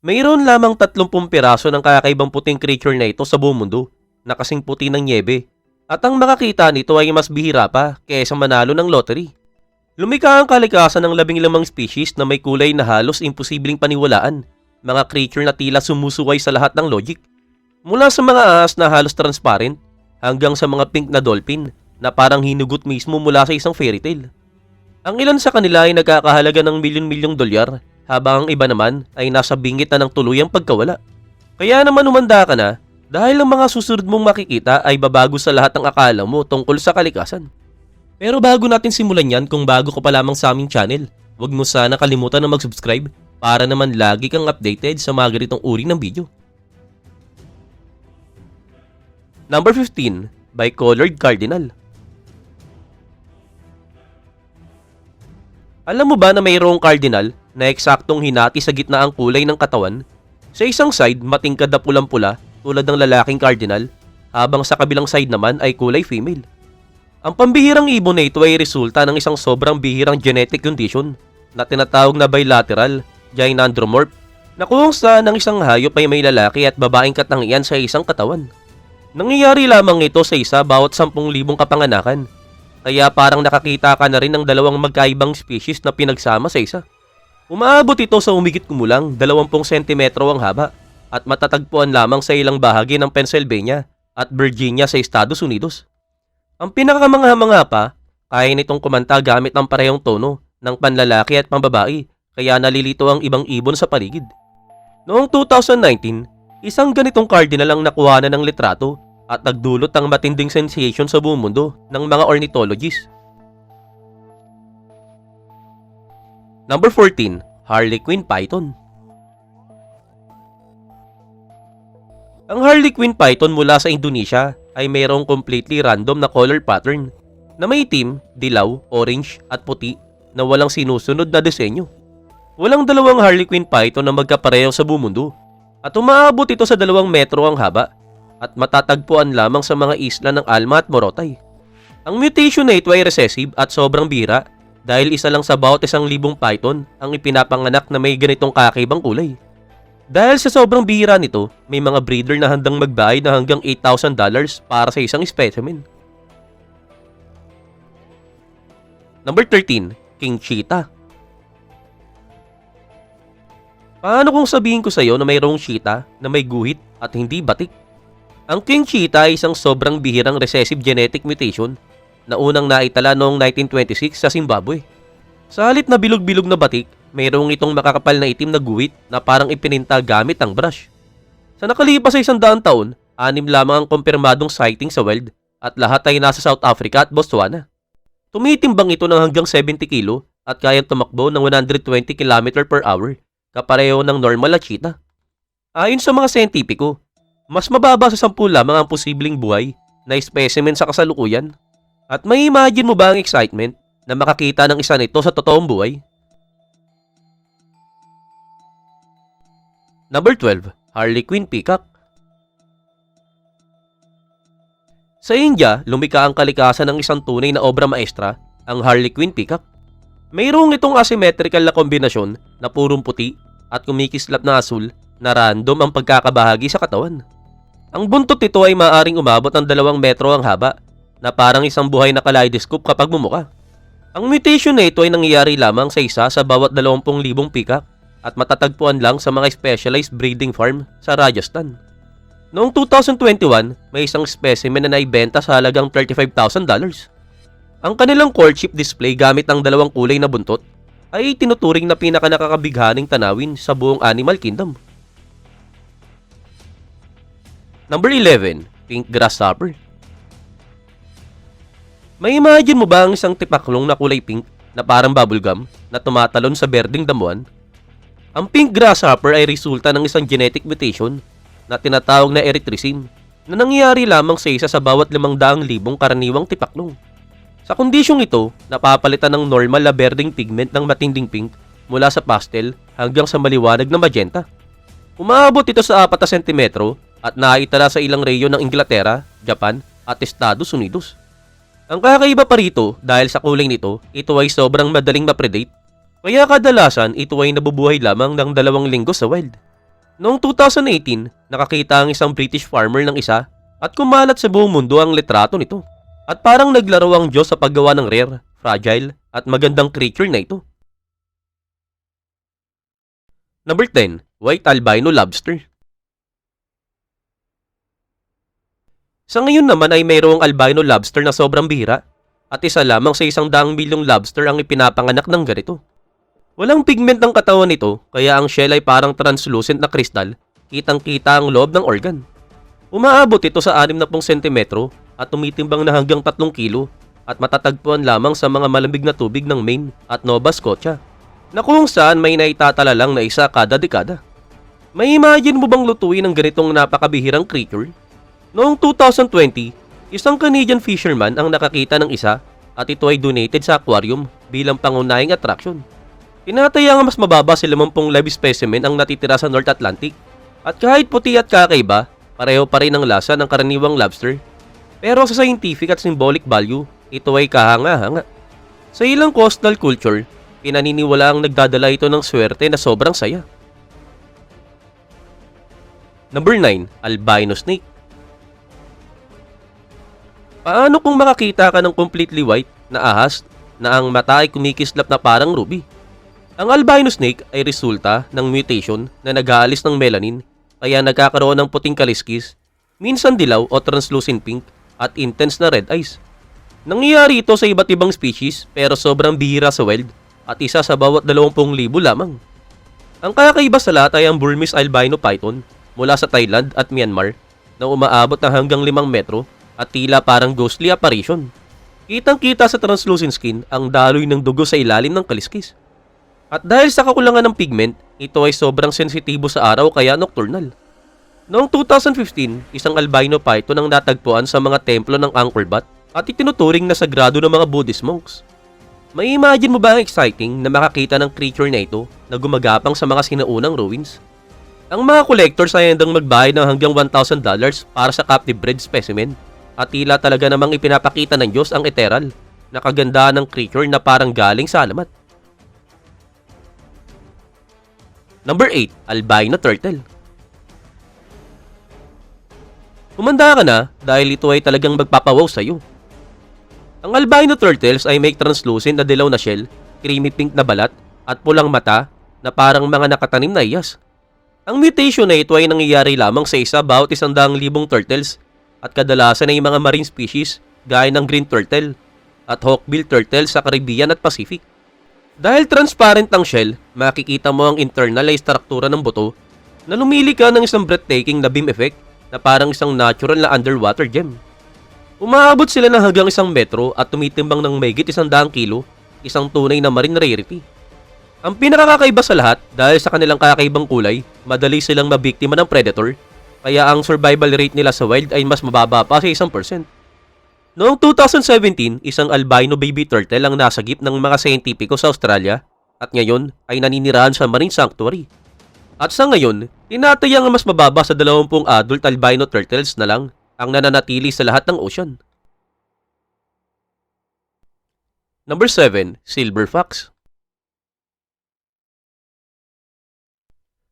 Mayroon lamang 30 piraso ng kakaibang puting creature na ito sa buong mundo, na kasing puti ng nyebe. At ang makakita nito ay mas bihira pa kaysa manalo ng lottery. Lumikha ang kalikasan ng 15 species na may kulay na halos imposibleng paniwalaan, mga creature na tila sumusuway sa lahat ng logic. Mula sa mga ahas na halos transparent, hanggang sa mga pink na dolphin na parang hinugot mismo mula sa isang fairy tale. Ang ilan sa kanila ay nagkakahalaga ng milyon-milyong dolyar, habang ang iba naman ay nasa bingit na ng tuluyang pagkawala. Kaya naman umanda ka na dahil ang mga susunod mong makikita ay babago sa lahat ng akala mo tungkol sa kalikasan. Pero bago natin simulan yan, kung bago ka pa lamang sa aming channel, huwag mo sana kalimutan na mag-subscribe para naman lagi kang updated sa mga ganitong uri ng video. Number 15, Bicolored Cardinal. Alam mo ba na mayroong cardinal na eksaktong hinati sa gitna ang kulay ng katawan? Sa isang side, matingkad na pulang-pula tulad ng lalaking cardinal, habang sa kabilang side naman ay kulay female. Ang pambihirang ibon na ito ay resulta ng isang sobrang bihirang genetic condition na tinatawag na bilateral gynandromorph, na kung saan ang isang hayop ay may lalaki at babaeng katangian sa isang katawan. Nangyayari lamang ito sa isa bawat 10,000 kapanganakan. Kaya parang nakakita ka na rin ng dalawang magkaibang species na pinagsama sa isa. Umaabot ito sa umigit kumulang 20 sentimetro ang haba at matatagpuan lamang sa ilang bahagi ng Pennsylvania at Virginia sa Estados Unidos. Ang pinakamangha-mangha pa, kaya nitong kumanta gamit ang parehong tono ng panlalaki at pambabae, kaya nalilito ang ibang ibon sa paligid. Noong 2019, isang ganitong cardinal ang nakuha na ng litrato at nagdulot ang matinding sensation sa buong mundo ng mga ornithologists. Number 14, Harlequin Python. Ang Harlequin Python mula sa Indonesia ay mayroong completely random na color pattern na may itim, dilaw, orange at puti na walang sinusunod na disenyo. Walang dalawang Harlequin Python na magkapareho sa buong mundo at umaabot ito sa 2 metro ang haba at matatagpuan lamang sa mga isla ng Alma at Morotai. Ang mutation na ito ay recessive at sobrang bihira dahil isa lang sa bawat 1,000 python ang ipinapanganak na may ganitong kakaibang kulay. Dahil sa sobrang bihira nito, may mga breeder na handang magbayad na hanggang $8,000 para sa isang specimen. Number 13, King Cheetah. Paano kung sabihin ko sa iyo na mayroong cheetah na may guhit at hindi batik? Ang King Cheetah ay isang sobrang bihirang recessive genetic mutation na unang naitala noong 1926 sa Zimbabwe. Sa halip na bilog-bilog na batik, mayroong itong makakapal na itim na guhit na parang ipininta gamit ang brush. Sa nakalipas sa 100 taon, 6 lamang ang kumpirmadong sighting sa wild at lahat ay nasa South Africa at Botswana. Tumitimbang ito ng hanggang 70 kilo at kayang tumakbo ng 120 km/h, kapareho ng normal na cheetah. Ayon sa mga siyentipiko, mas mababa sa 10 lamang ang posibleng buhay na specimen sa kasalukuyan. At may imagine mo ba ang excitement na makakita ng isa nito sa totoong buhay? Number 12, Harlequin Peacock. Sa India, lumikha ang kalikasan ng isang tunay na obra maestra, ang Harlequin Peacock. Mayroong itong asymmetrical na kombinasyon na purong puti at kumikislap na asul na random ang pagkakabahagi sa katawan. Ang buntot nito ay maaaring umabot ng 2 metro ang haba na parang isang buhay na kaleidoscope kapag bumuka. Ang mutation na ito ay nangyayari lamang sa isa sa bawat 20,000 peacock at matatagpuan lang sa mga specialized breeding farm sa Rajasthan. Noong 2021, may isang specimen na naibenta sa halagang $35,000. Ang kanilang courtship display gamit ang 2 kulay na buntot ay tinuturing na pinakanakakabighaning tanawin sa buong animal kingdom. Number 11, Pink Grasshopper. May imagine mo ba ang isang tipaklong na kulay pink na parang bubblegum na tumatalon sa berdeng damuhan? Ang pink grasshopper ay resulta ng isang genetic mutation na tinatawag na erythrithricin na nangyayari lamang sa isa sa bawat 500,000 karaniwang tipaklong. Sa kondisyong ito, napapalitan ng normal na berdeng pigment ng matinding pink mula sa pastel hanggang sa maliwanag na magenta. Umaabot ito sa 4 sentimetro at naitala sa ilang rehiyon ng Inglaterra, Japan at Estados Unidos. Ang kakaiba pa rito dahil sa kulay nito, ito ay sobrang madaling ma-predate, kaya kadalasan ito ay nabubuhay lamang ng 2 linggo sa wild. Noong 2018, nakakita ang isang British farmer ng isa at kumalat sa buong mundo ang litrato nito. At parang naglaro ang Diyos sa paggawa ng rare, fragile, at magandang creature na ito. Number 10. White Albino Lobster. Sa ngayon naman ay mayroong albino lobster na sobrang bihira at isa lamang sa 100 milyong lobster ang ipinapanganak ng ganito. Walang pigment ng katawan nito kaya ang shell ay parang translucent na kristal, kitang-kita ang loob ng organ. Umaabot ito sa 60 sentimetro at tumitimbang na hanggang 3 kilo at matatagpuan lamang sa mga malamig na tubig ng Maine at Nova Scotia, na kung saan may naitatala lang na isa kada dekada. May imagine mo bang lutuin ng ganitong napakabihirang creature? Noong 2020, isang Canadian fisherman ang nakakita ng isa at ito ay donated sa aquarium bilang pangunahing attraction. Tinataya nga mas mababa sa 50 live specimen ang natitira sa North Atlantic. At kahit puti at kakaiba, pareho pa rin ang lasa ng karaniwang lobster. Pero sa scientific at symbolic value, ito ay kahanga-hanga. Sa ilang coastal culture, pinaniniwala ang nagdadala ito ng swerte na sobrang saya. Number 9. Albino Snake. Paano kung makakita ka ng completely white na ahas na ang mata ay kumikislap na parang ruby? Ang albino snake ay resulta ng mutation na nag-aalis ng melanin kaya nagkakaroon ng puting kaliskis, minsan dilaw o translucent pink at intense na red eyes. Nangyayari ito sa iba't ibang species pero sobrang bihira sa wild at isa sa bawat 20,000 lamang. Ang kakaiba sa lahat ay ang Burmese albino python mula sa Thailand at Myanmar na umaabot na hanggang 5 metro at tila parang ghostly apparition. Kitang-kita sa translucent skin ang daloy ng dugo sa ilalim ng kaliskis. At dahil sa kakulangan ng pigment, ito ay sobrang sensitibo sa araw kaya nocturnal. Noong 2015, isang albino python ang natagpuan sa mga templo ng Angkor Wat at itinuturing na sagrado ng mga Buddhist monks. May imagine mo ba ang exciting na makakita ng creature na ito na gumagapang sa mga sinaunang ruins? Ang mga collectors ay handang magbayad ng hanggang $1,000 para sa captive bred specimen. At tila talaga namang ipinapakita ng Diyos ang ethereal na kagandahan ng creature na parang galing sa alamat. Number 8. Albino Turtle. Humanda ka na dahil ito ay talagang magpapawaw sa iyo. Ang albino turtles ay may translucent na dilaw na shell, creamy pink na balat, at pulang mata na parang mga nakatanim na iyas. Ang mutation na ito ay nangyayari lamang sa isa bawat 100,000 turtles at kadalasan ay mga marine species gaya ng green turtle at hawkbill turtle sa Caribbean at Pacific. Dahil transparent ang shell, makikita mo ang internal na struktura ng buto na lumili ka ng isang breathtaking na beam effect na parang isang natural na underwater gem. Umaabot sila ng hanggang 1 metro at tumitimbang ng mahigit 100 kilo, isang tunay na marine rarity. Ang pinakakakaiba sa lahat, dahil sa kanilang kakaibang kulay, madali silang mabiktima ng predator, kaya ang survival rate nila sa wild ay mas mababa pa sa 1%. Noong 2017, isang albino baby turtle ang nasagip ng mga siyentipiko sa Australia at ngayon ay naninirahan sa marine sanctuary. At sa ngayon, tinatayang mas mababa sa 20 adult albino turtles na lang ang nananatili sa lahat ng ocean. Number 7. Silver Fox.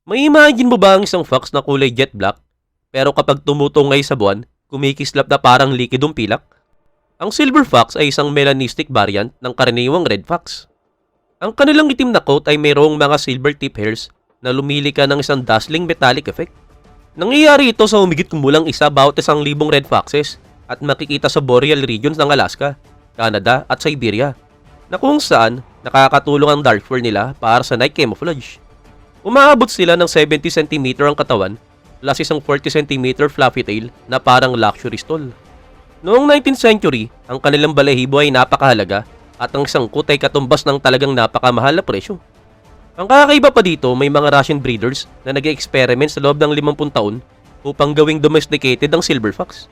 May imagine mo ba ang isang fox na kulay jet black, pero kapag tumutungay sa buwan, kumikislap na parang likidong pilak? Ang silver fox ay isang melanistic variant ng karaniwang red fox. Ang kanilang itim na coat ay mayroong mga silver tip hairs na lumilika ng isang dazzling metallic effect. Nangyayari ito sa humigit kumulang isa bawat 1,000 red foxes at makikita sa boreal regions ng Alaska, Canada at Siberia, na kung saan nakakatulong ang dark fur nila para sa night camouflage. Umaabot sila ng 70 cm ang katawan plus isang 40 cm fluffy tail na parang luxury stole. Noong 19th century, ang kanilang balahibo ay napakahalaga at ang sangkot ay katumbas ng talagang napakamahal na presyo. Ang kakaiba pa dito, may mga Russian breeders na nag-experiment sa loob ng 50 taon upang gawing domesticated ang silver fox.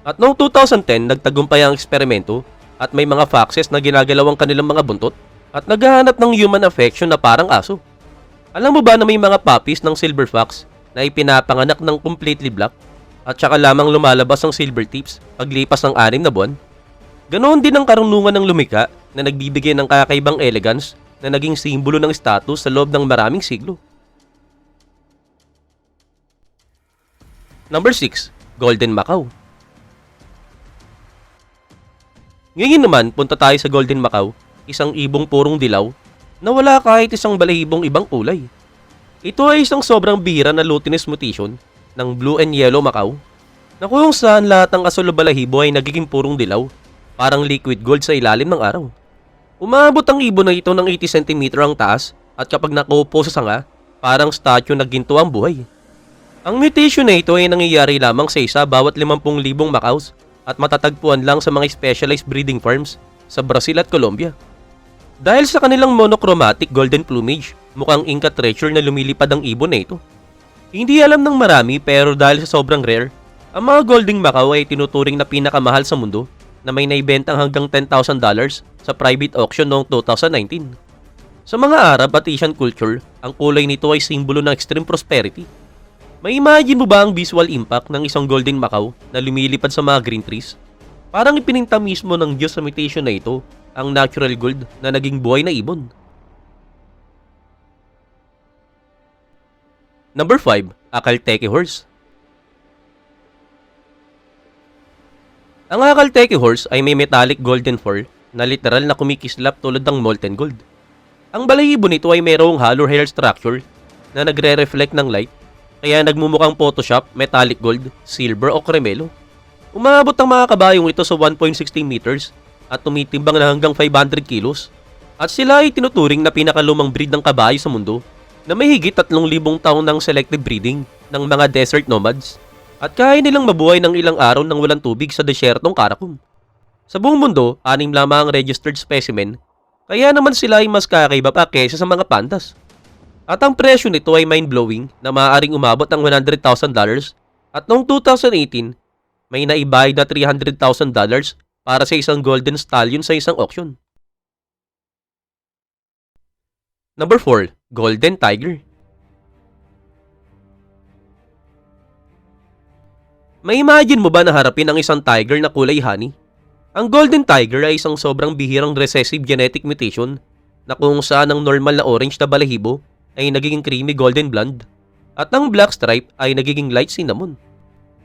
At noong 2010, nagtagumpay ang eksperimento at may mga foxes na ginagalaw ang kanilang mga buntot at naghahanap ng human affection na parang aso. Alam mo ba na may mga puppies ng silver fox na ipinapanganak ng completely black at saka lamang lumalabas ang silver tips paglipas ng 6 na buwan? Ganoon din ang karunungan ng lumika na nagbibigay ng kakaibang elegance na naging simbolo ng status sa loob ng maraming siglo. Number 6, Golden Macau. Ngayon naman, punta tayo sa Golden Macau, isang ibong purong dilaw na wala kahit isang balahibong ibang kulay. Ito ay isang sobrang bihira na lutinous mutation ng Blue and Yellow Macau na kung saan lahat ng asul o balahibo ay nagiging purong dilaw, parang liquid gold sa ilalim ng araw. Umabot ang ibon na ito ng 80 cm ang taas at kapag nakaupo sa sanga, parang statue na ginto ang buhay. Ang mutation na ito ay nangyayari lamang sa isa bawat 50,000 macaws at matatagpuan lang sa mga specialized breeding farms sa Brazil at Colombia. Dahil sa kanilang monochromatic golden plumage, mukhang Inca treasure na lumilipad ang ibon na ito. Hindi alam ng marami pero dahil sa sobrang rare, ang mga golden macau ay tinuturing na pinakamahal sa mundo na may naibentang hanggang $10,000 sa private auction noong 2019. Sa mga Arab at Asian culture, ang kulay nito ay simbolo ng extreme prosperity. May imagine mo ba ang visual impact ng isang golden macau na lumilipad sa mga green trees? Parang ipininta mismo ng Diyos sa mutation na ito ang natural gold na naging buhay na ibon. Number 5, Akalteke Horse. Ang Akalteke Horse ay may metallic golden fur na literal na kumikislap tulad ng molten gold. Ang balahibo nito ay mayroong hollow hair structure na nagre-reflect ng light, kaya nagmumukhang Photoshop, metallic gold, silver o kremelo. Umabot ang mga kabayong ito sa 1.16 meters at tumitimbang na hanggang 500 kilos. At sila ay tinuturing na pinakalumang breed ng kabayo sa mundo na may higit 3,000 taon ng selective breeding ng mga desert nomads at kaya nilang mabuhay ng ilang araw ng walang tubig sa desyertong Karakum. Sa buong mundo, 6 lamang ang registered specimen, kaya naman sila ay mas kakaiba pa kaysa sa mga pandas. At ang presyo nito ay mind-blowing na maaaring umabot ng $100,000 at noong 2018, may naibayad na $300,000 para sa isang golden stallion sa isang auction. Number 4, Golden Tiger. May imagine mo ba na harapin ang isang tiger na kulay honey? Ang Golden Tiger ay isang sobrang bihirang recessive genetic mutation na kung saan ang normal na orange na balahibo ay nagiging creamy golden blonde at ang black stripe ay nagiging light cinnamon.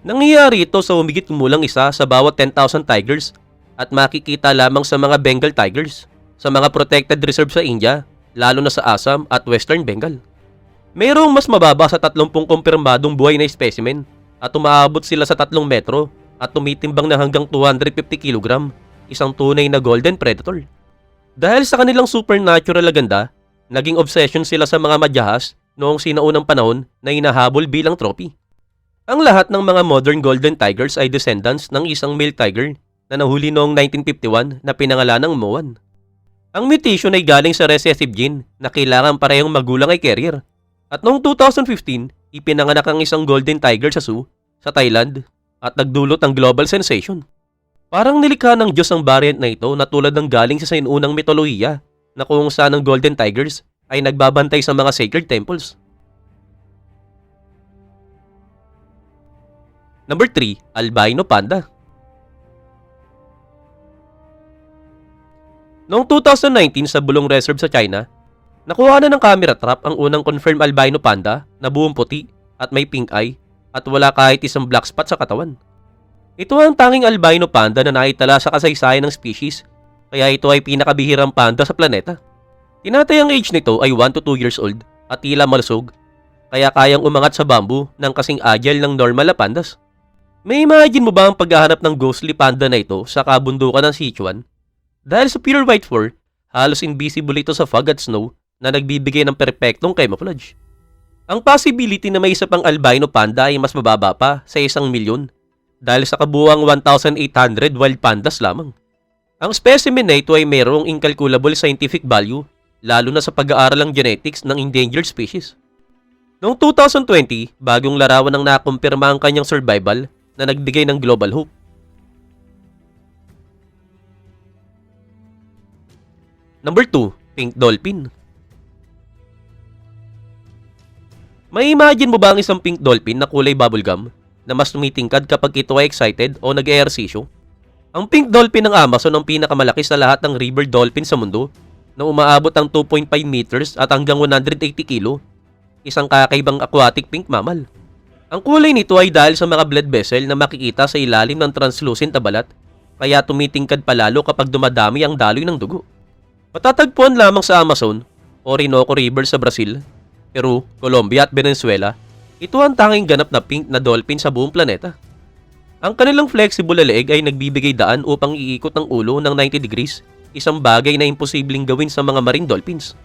Nangyayari ito sa humigit kumulang isa sa bawat 10,000 tigers at makikita lamang sa mga Bengal tigers sa mga protected reserve sa India, lalo na sa Assam at Western Bengal. Mayroong mas mababa sa 30 kumpirmadong buhay na specimen at umaabot sila sa 3 metro at tumitimbang na hanggang 250 kg, isang tunay na golden predator. Dahil sa kanilang supernatural na ganda, naging obsession sila sa mga madyahas noong sinaunang panahon na hinahabol bilang trophy. Ang lahat ng mga modern golden tigers ay descendants ng isang male tiger na nahuli noong 1951 na pinangalan ng Moan. Ang mutation ay galing sa recessive gene na kailangan parehong magulang ay carrier. At noong 2015, ipinanganak ang isang golden tiger sa zoo sa Thailand at nagdulot ng global sensation. Parang nilikha ng Diyos ang variant na ito na tulad ng galing sa sinuunang mitolohiya na kung saan ang golden tigers ay nagbabantay sa mga sacred temples. Number 3, Albino Panda. Noong 2019 sa Bulong Reserve sa China, nakuha na ng camera trap ang unang confirmed albino panda na buong puti at may pink eye at wala kahit isang black spot sa katawan. Ito ang tanging albino panda na naitala sa kasaysayan ng species, kaya ito ay pinakabihirang panda sa planeta. Tinatayang age nito ay 1 to 2 years old at tila malusog, kaya kayang umangat sa bamboo ng kasing agile ng normal na pandas. May imagine mo ba ang paghahanap ng ghostly panda na ito sa kabundukan ng Sichuan? Dahil sa pure white fur, halos invisible ito sa fog at snow na nagbibigay ng perpektong camouflage. Ang possibility na may isa pang albino panda ay mas mababa pa sa 1,000,000 dahil sa kabuuang 1,800 wild pandas lamang. Ang specimen na ito ay mayroong incalculable scientific value, lalo na sa pag-aaral ng genetics ng endangered species. Noong 2020, bagong larawan ang nakumpirma ang kanyang survival na nagbigay ng global hope. Number 2, Pink Dolphin. May imagine mo ba ang isang pink dolphin na kulay bubblegum na mas tumitingkad kapag ito ay excited o nag-ehersisyo? Ang pink dolphin ng Amazon ang pinakamalaki sa lahat ng river dolphin sa mundo na umaabot ng 2.5 meters at hanggang 180 kilo, isang kakaibang aquatic pink mammal. Ang kulay nito ay dahil sa mga blood vessel na makikita sa ilalim ng translucent na balat, kaya tumitingkad palalo kapag dumadami ang daloy ng dugo. Matatagpuan lamang sa Amazon, Orinoco River sa Brazil, Peru, Colombia at Venezuela. Ito ang tanging ganap na pink na dolphin sa buong planeta. Ang kanilang flexible leeg ay nagbibigay daan upang iikot ang ulo ng 90 degrees, isang bagay na imposibleng gawin sa mga marine dolphins.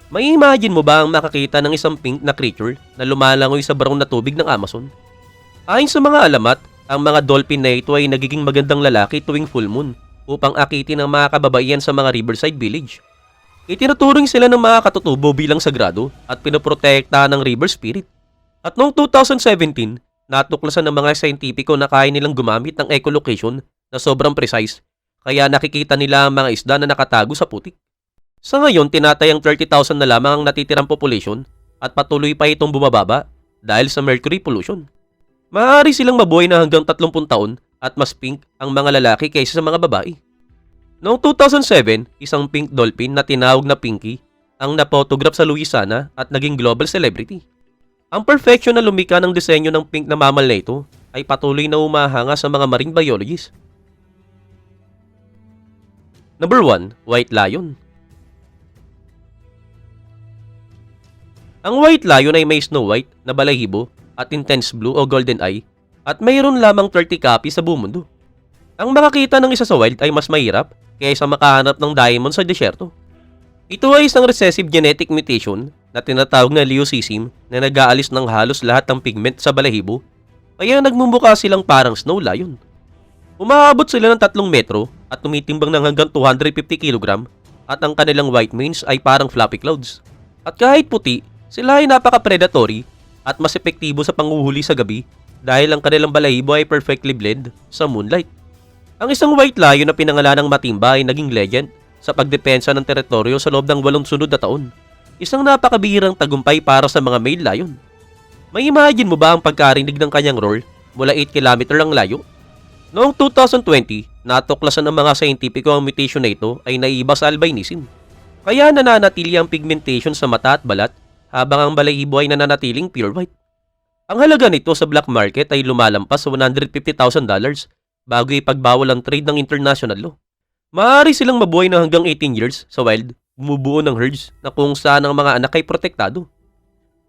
May imagine mo ba ang makakita ng isang pink na creature na lumalangoy sa brown na tubig ng Amazon? Ayon sa mga alamat, ang mga dolphin na ito ay nagiging magandang lalaki tuwing full moon upang akitin ang mga kababaihan sa mga riverside village. Itinuturing sila ng mga katutubo bilang sagrado at pinoprotektahan ng river spirit. At noong 2017, natuklasan ng mga scientifico na kaya nilang gumamit ng echolocation na sobrang precise, kaya nakikita nila ang mga isda na nakatago sa putik. Sa ngayon, tinatayang 30,000 na lamang ang natitirang population at patuloy pa itong bumababa dahil sa mercury pollution. Maaari silang mabuhay na hanggang 30 taon at mas pink ang mga lalaki kaysa sa mga babae. Noong 2007, isang pink dolphin na tinawag na Pinky ang napotograph sa Louisiana at naging global celebrity. Ang perfection na lumika ng disenyo ng pink na mammal na ito ay patuloy na umahanga sa mga marine biologists. Number 1. White Lion. Ang white lion ay may snow white na balahibo at intense blue o golden eye at mayroon lamang 30 copies sa buong mundo. Ang makakita ng isa sa wild ay mas mahirap kaysa makahanap ng diamond sa desyerto. Ito ay isang recessive genetic mutation na tinatawag na leucism na nag-aalis ng halos lahat ng pigment sa balahibo, kaya nagmumukha silang parang snow lion. Umaabot sila ng 3 metro at tumitimbang ng hanggang 250 kg at ang kanilang white manes ay parang fluffy clouds. At kahit puti, sila ay napaka-predatory at mas epektibo sa panguhuli sa gabi dahil ang kanilang balahibo ay perfectly blend sa moonlight. Ang isang white lion na pinangalanang Matimba ay naging legend sa pagdepensa ng teritoryo sa loob ng 8 sunod na taon. Isang napakabihirang tagumpay para sa mga male lion. May imagine mo ba ang pagkarinig ng kanyang roar mula 8 km ang layo? Noong 2020, natuklasan ng mga scientifico ang mutation na ito ay naiba sa albinism. Kaya nananatili ang pigmentation sa mata at balat habang ang balahibo ay nananatiling pure white. Ang halaga nito sa black market ay lumalampas sa $150,000 bago ipagbawal ang trade ng international law. Maaari silang mabuhay na hanggang 18 years sa wild, bumubuo ng herds na kung saan ang mga anak ay protektado.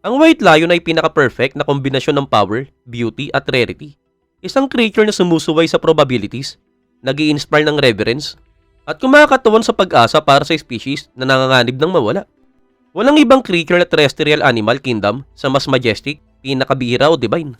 Ang white lion ay pinaka-perfect na kombinasyon ng power, beauty at rarity. Isang creature na sumusuway sa probabilities, nag-i-inspire ng reverence, at kumakatawan sa pag-asa para sa species na nanganganib ng mawala. Walang ibang creature na terrestrial animal kingdom sa mas majestic, pinakabihira o divine.